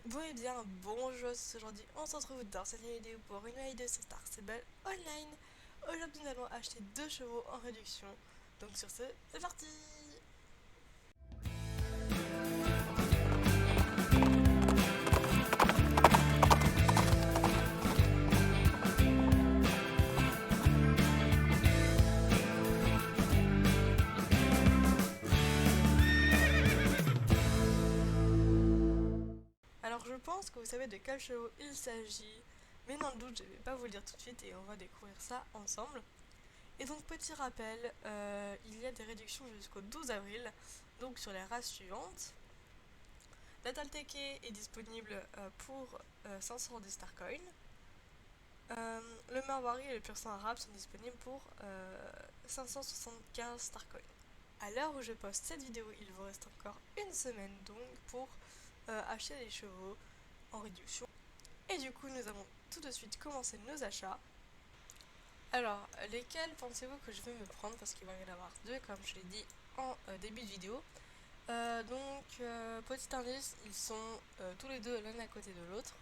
Bon et bien, bonjour, aujourd'hui on se retrouve dans cette vidéo pour une vidéo sur Star Stable Online. Aujourd'hui nous allons acheter deux chevaux en réduction. Donc sur ce, c'est parti. Alors je pense que vous savez de quel chevaux il s'agit, mais dans le doute je vais pas vous le dire tout de suite et on va découvrir ça ensemble. Et donc petit rappel, il y a des réductions jusqu'au 12 avril, donc sur les races suivantes. La Talteke est disponible pour 500 des Starcoin. Le Marwari et le Pur sang arabe sont disponibles pour 575 Starcoin. À l'heure où je poste cette vidéo, il vous reste encore une semaine donc pour acheter des chevaux en réduction. Et du coup, nous allons tout de suite commencer nos achats. Alors, lesquels pensez-vous que je vais me prendre? Parce qu'il va y en avoir deux, comme je l'ai dit en début de vidéo. Petit indice, ils sont tous les deux l'un à côté de l'autre.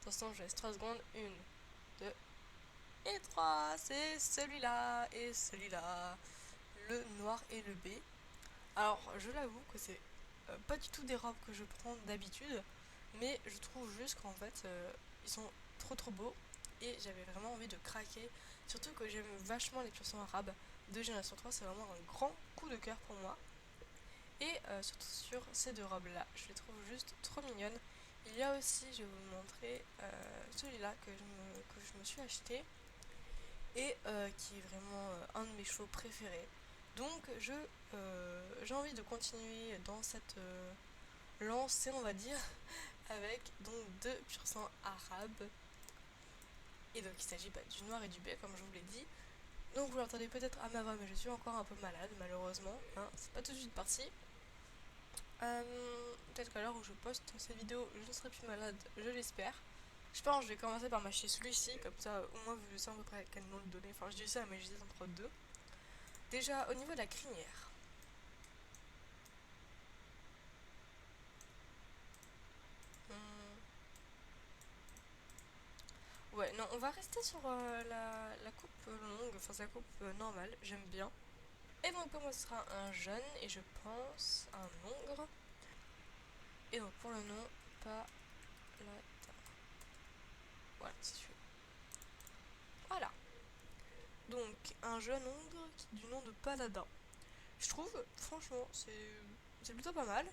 Attention, je laisse 3 secondes. Une, deux et 3. C'est celui-là et celui-là. Le noir et le B. Alors, je l'avoue que c'est pas du tout des robes que je prends d'habitude, mais je trouve juste qu'en fait, ils sont trop beaux et j'avais vraiment envie de craquer. Surtout que j'aime vachement les pur-sang arabes de Génération 3, c'est vraiment un grand coup de cœur pour moi. Et surtout sur ces deux robes-là, je les trouve juste trop mignonnes. Il y a aussi, je vais vous montrer celui-là que je me suis acheté et qui est vraiment un de mes chevaux préférés. Donc j'ai envie de continuer dans cette lancée, on va dire, avec donc deux pur sang arabes. Et donc il s'agit du noir et du B comme je vous l'ai dit. Donc vous l'entendez peut-être à ma voix, mais je suis encore un peu malade malheureusement, hein, c'est pas tout de suite parti. Peut-être qu'à l'heure où je poste cette vidéo, je ne serai plus malade, je l'espère. Je pense que je vais commencer par m'acheter celui-ci, comme ça au moins je sais à peu près quel nom le donner. Enfin je dis ça, mais j'hésite entre deux. Déjà au niveau de la crinière. Hmm, ouais, non, on va rester sur la coupe longue, enfin sa coupe normale, j'aime bien. Et donc pour moi ce sera un jeune et je pense un hongre. Et donc pour le nom, pas la... Voilà, c'est celui. Voilà. Donc un jeune hongre du nom de Paladin. Je trouve, franchement, c'est plutôt pas mal.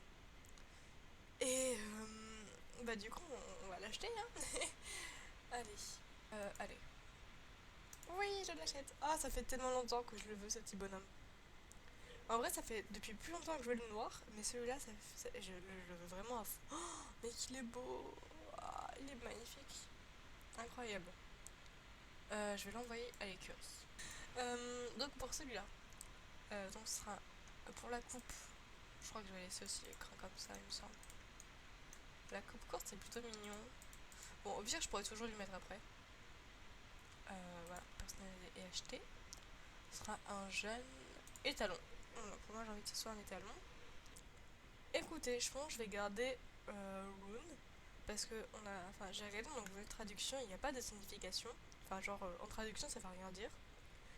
Et bah du coup, on va l'acheter, hein. Allez, allez. Oui, je l'achète. Ah, ça fait tellement longtemps que je le veux, ce petit bonhomme. En vrai, ça fait depuis plus longtemps que je veux le noir, mais celui-là, je le veux vraiment à fond. Oh, mais qu'il est beau. Ah, il est magnifique. Incroyable. Je vais l'envoyer à l'écurie. Donc pour celui-là, donc ce sera pour la coupe. Je crois que je vais laisser aussi l'écran comme ça, il me semble. La coupe courte, c'est plutôt mignon. Bon, au pire, je pourrais toujours lui mettre après. Voilà, personnalisé et acheté. Ce sera un jeune étalon. Donc, pour moi, j'ai envie que ce soit un étalon. Écoutez, je pense que je vais garder Rune. Parce que j'ai regardé dans Google Traduction, il n'y a pas de signification. Enfin, genre, en traduction, ça veut rien dire.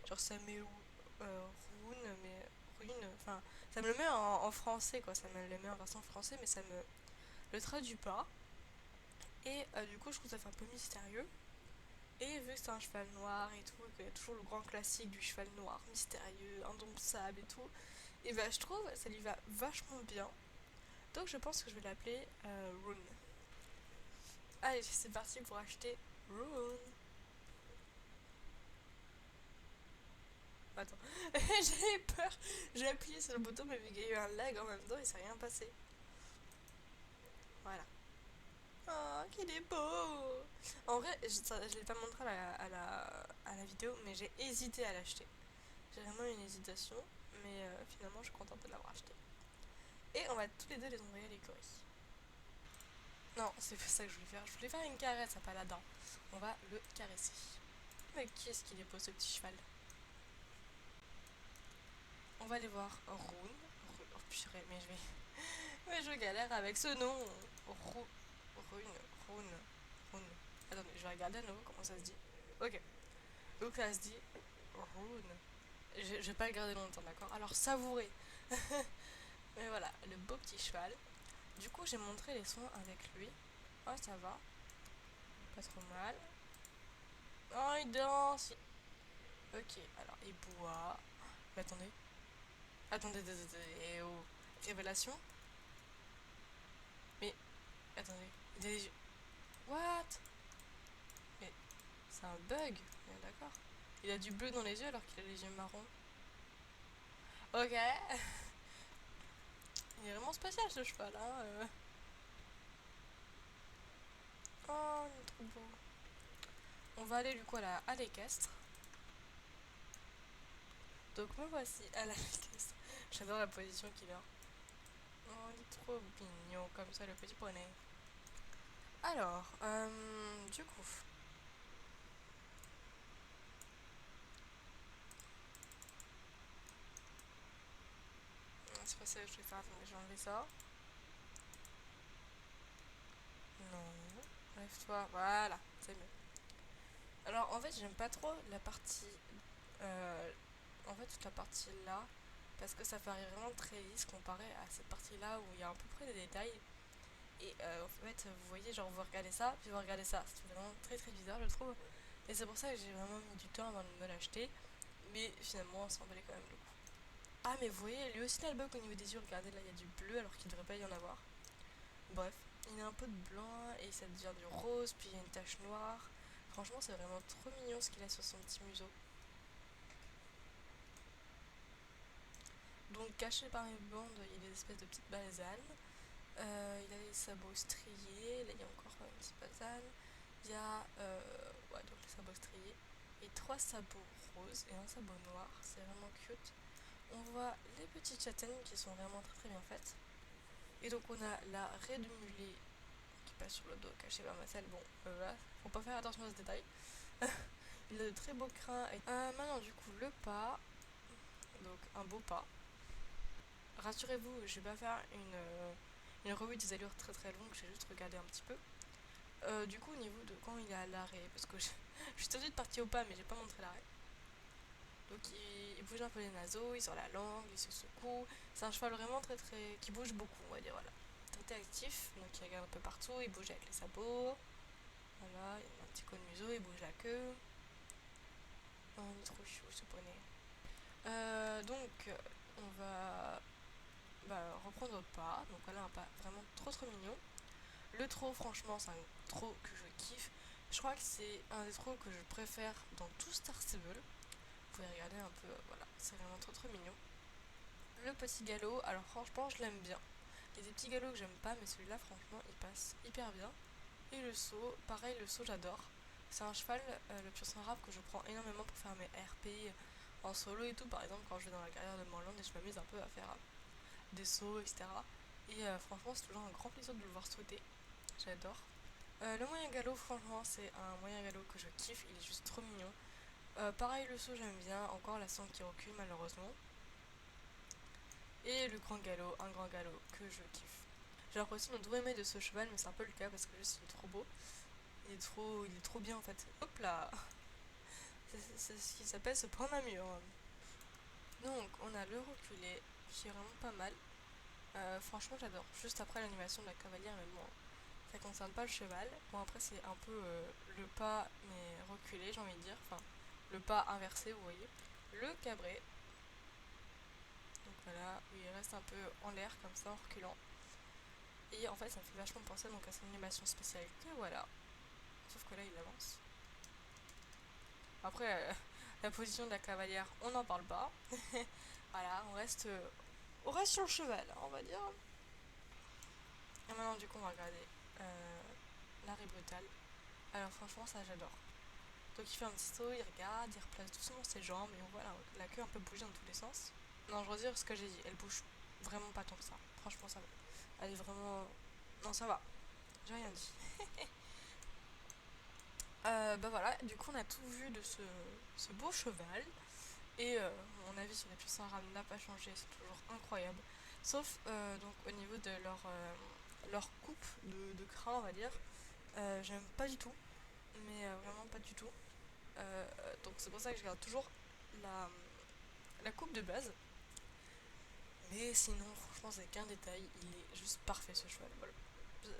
Genre, ça met Rune, mais Rune. Enfin, ça me le met en français, quoi. Ça me le met en version français, mais ça me le traduit pas. Et du coup, je trouve ça fait un peu mystérieux. Et vu que c'est un cheval noir et tout, qu'il y a toujours le grand classique du cheval noir, mystérieux, indomptable et tout, et bah je trouve ça lui va vachement bien. Donc je pense que je vais l'appeler Rune. Allez, c'est parti pour acheter Rune. Attends, j'ai peur. J'ai appuyé sur le bouton, mais vu qu'il y a eu un lag en même temps, il s'est rien passé. Voilà. Oh, qu'il est beau! En vrai, je l'ai pas montré à la vidéo, mais j'ai hésité à l'acheter. J'ai vraiment eu une hésitation, mais finalement, je suis contente de l'avoir acheté. Et on va tous les deux les envoyer à l'écurie. Non, c'est pas ça que je voulais faire. Je voulais faire une caresse à Paladin. On va le caresser. Mais qui est-ce qu'il est beau ce petit cheval? On va aller voir Rune. Oh purée, mais je vais. Mais je galère avec ce nom. Rune. Attendez, je vais regarder à nouveau comment ça se dit. Ok. Donc ça se dit Rune. Je vais pas le garder longtemps, d'accord? Alors savourez. Mais voilà, le beau petit cheval. Du coup, j'ai montré les soins avec lui. Oh, ça va. Pas trop mal. Oh, il danse. Ok, alors il boit. Mais attendez. Attendez. Oh. Révélation. Mais, attendez. Il a les yeux. What? Mais, c'est un bug. D'accord. Il a du bleu dans les yeux alors qu'il a les yeux marrons. Ok. Il est vraiment spécial ce cheval, hein. Oh, il est trop beau. On va aller du coup à l'équestre. Donc me voici à la l'équestre. J'adore la position qu'il a. Oh, il est trop mignon comme ça, le petit poney. Alors, du coup. C'est pas ça que je vais faire. Attendez, je vais enlever ça. Non. Lève-toi. Voilà, c'est mieux. Alors, en fait, j'aime pas trop la partie. En fait, toute la partie là. Parce que ça paraît vraiment très lisse comparé à cette partie là où il y a à peu près des détails. Et en fait, vous voyez, genre, vous regardez ça, puis vous regardez ça. C'est vraiment très très bizarre, je trouve. Et c'est pour ça que j'ai vraiment mis du temps avant de me l'acheter. Mais finalement, ça en valait quand même le coup. Ah, mais vous voyez, lui aussi, il a le bug au niveau des yeux. Regardez, là, il y a du bleu alors qu'il devrait pas y en avoir. Bref, il y a un peu de blanc et ça devient du rose, puis il y a une tache noire. Franchement, c'est vraiment trop mignon ce qu'il a sur son petit museau. Donc, caché par les bandes, il y a des espèces de petites balsanes. Il a les sabots striés. Là, il y a encore une petite balsane. Il y a ouais, donc les sabots striés. Et 3 sabots roses et un sabot noir. C'est vraiment cute. On voit les petites châtaignes qui sont vraiment très très bien faites. Et donc, on a la raie de mulet qui passe sur le dos, cachée par ma selle. Bon, là, faut pas faire attention à ce détail. Il a de très beaux crins. Maintenant, du coup, le pas. Donc, un beau pas. Rassurez-vous, je vais pas faire une revue des allures très très longue, j'ai juste regardé un petit peu. Du coup, au niveau de quand il est à l'arrêt, parce que je suis tout de suite partie au pas, mais j'ai pas montré l'arrêt. Donc, il bouge un peu les naseaux, il sort la langue, il se secoue. C'est un cheval vraiment très très. Qui bouge beaucoup, on va dire, voilà. Très actif, donc il regarde un peu partout, il bouge avec les sabots. Voilà, il a un petit coup de museau, il bouge la queue. Oh, il est trop chou ce poney. Donc, on va reprendre au pas. Donc voilà, un pas vraiment trop trop mignon. Le trot, franchement, c'est un trot que je kiffe. Je crois que c'est un des trous que je préfère dans tout Star Stable. Vous pouvez regarder un peu, voilà, c'est vraiment trop trop mignon. Le petit galop, alors franchement, je l'aime bien. Il y a des petits galops que j'aime pas, mais celui-là, franchement, il passe hyper bien. Et le saut, pareil, le saut, j'adore. C'est un cheval, le pur sang rap, que je prends énormément pour faire mes RP en solo et tout. Par exemple, quand je vais dans la carrière de Morland et je m'amuse un peu à faire des sauts, etc. Et franchement, c'est toujours un grand plaisir de le voir sauter. J'adore. Le moyen galop, franchement, c'est un moyen galop que je kiffe. Il est juste trop mignon. Pareil, le saut, j'aime bien. Encore la sangle qui recule, malheureusement. Et le grand galop, un grand galop que je kiffe. J'ai l'impression de tout aimer de ce cheval, mais c'est un peu le cas parce que juste il est trop beau. Il est trop bien en fait. Hop là. C'est ce qui s'appelle se prendre un mur. Donc, on a le reculé qui est vraiment pas mal. Franchement, j'adore. Juste après l'animation de la cavalière, mais bon, ça concerne pas le cheval. Bon, après, c'est un peu le pas, mais reculé, j'ai envie de dire. Enfin, le pas inversé, vous voyez. Le cabré. Donc voilà, où il reste un peu en l'air, comme ça, en reculant. Et en fait, ça me fait vachement penser donc, à son animation spéciale que voilà. Sauf que là, il avance. Après, la position de la cavalière, on n'en parle pas. Voilà, on reste sur le cheval, hein, on va dire. Et maintenant, du coup, on va regarder l'arrêt brutal. Alors, franchement, ça, j'adore. Donc, il fait un petit saut, il regarde, il replace doucement ses jambes et on voit la queue un peu bouger dans tous les sens. Non, je redire ce que j'ai dit, elle bouge vraiment pas tant que ça. Franchement, ça va. Elle est vraiment. Non, ça va. J'ai rien dit. Bah voilà, du coup, on a tout vu de ce beau cheval. Et mon avis sur les puissants rames n'a pas changé, c'est toujours incroyable. Sauf donc au niveau de leur leur coupe de crin, on va dire. J'aime pas du tout, mais vraiment pas du tout. Donc c'est pour ça que je garde toujours la, la coupe de base. Mais sinon, franchement, c'est qu'un détail, il est juste parfait ce cheval. Voilà.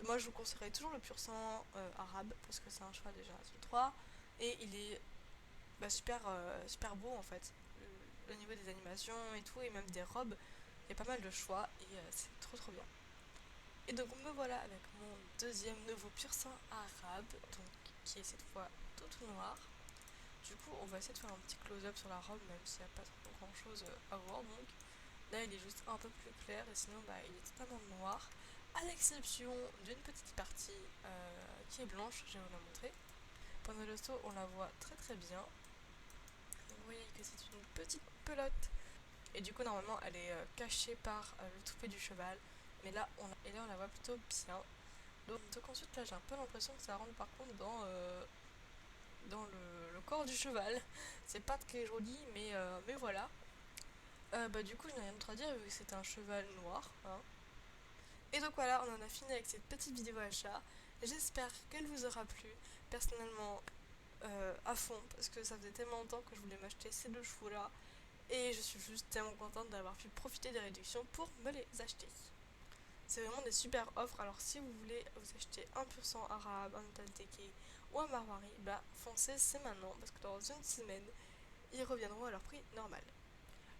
Moi, je vous conseillerais toujours le pur sang arabe parce que c'est un cheval déjà sur 3 et il est super, super beau en fait. Au niveau des animations et tout, et même des robes, il y a pas mal de choix et c'est trop trop bien. Et donc me voilà avec mon deuxième nouveau pur sang arabe, donc qui est cette fois tout noir. Du coup, on va essayer de faire un petit close-up sur la robe, même s'il n'y a pas trop grand chose à voir. Donc là, il est juste un peu plus clair, et sinon, il est totalement noir, à l'exception d'une petite partie qui est blanche. Je vais vous la montrer. Pendant le saut, on la voit très très bien. Donc, vous voyez que c'est une petite pelote. Et du coup, normalement, elle est cachée par le toupet du cheval. Mais là, on la voit plutôt bien. Donc ensuite, là, j'ai un peu l'impression que ça rentre par contre dans le corps du cheval. C'est pas très joli, mais voilà. Du coup, je n'ai rien d'autre à dire vu que c'est un cheval noir. Hein. Et donc voilà, on en a fini avec cette petite vidéo achat. J'espère qu'elle vous aura plu. Personnellement, à fond, parce que ça faisait tellement longtemps que je voulais m'acheter ces deux chevaux là. Et je suis juste tellement contente d'avoir pu profiter des réductions pour me les acheter. C'est vraiment des super offres. Alors si vous voulez vous acheter un pur sang arabe, un Teke ou un marwari, foncez, c'est maintenant parce que dans une semaine, ils reviendront à leur prix normal.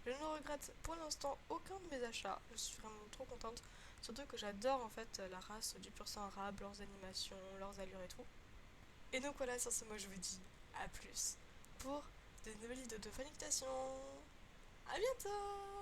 Je ne regrette pour l'instant aucun de mes achats. Je suis vraiment trop contente. Surtout que j'adore en fait la race du pur sang arabe, leurs animations, leurs allures et tout. Et donc voilà, sur ce, moi je vous dis à plus pour de nouvelles vidéos de fanitation. À bientôt!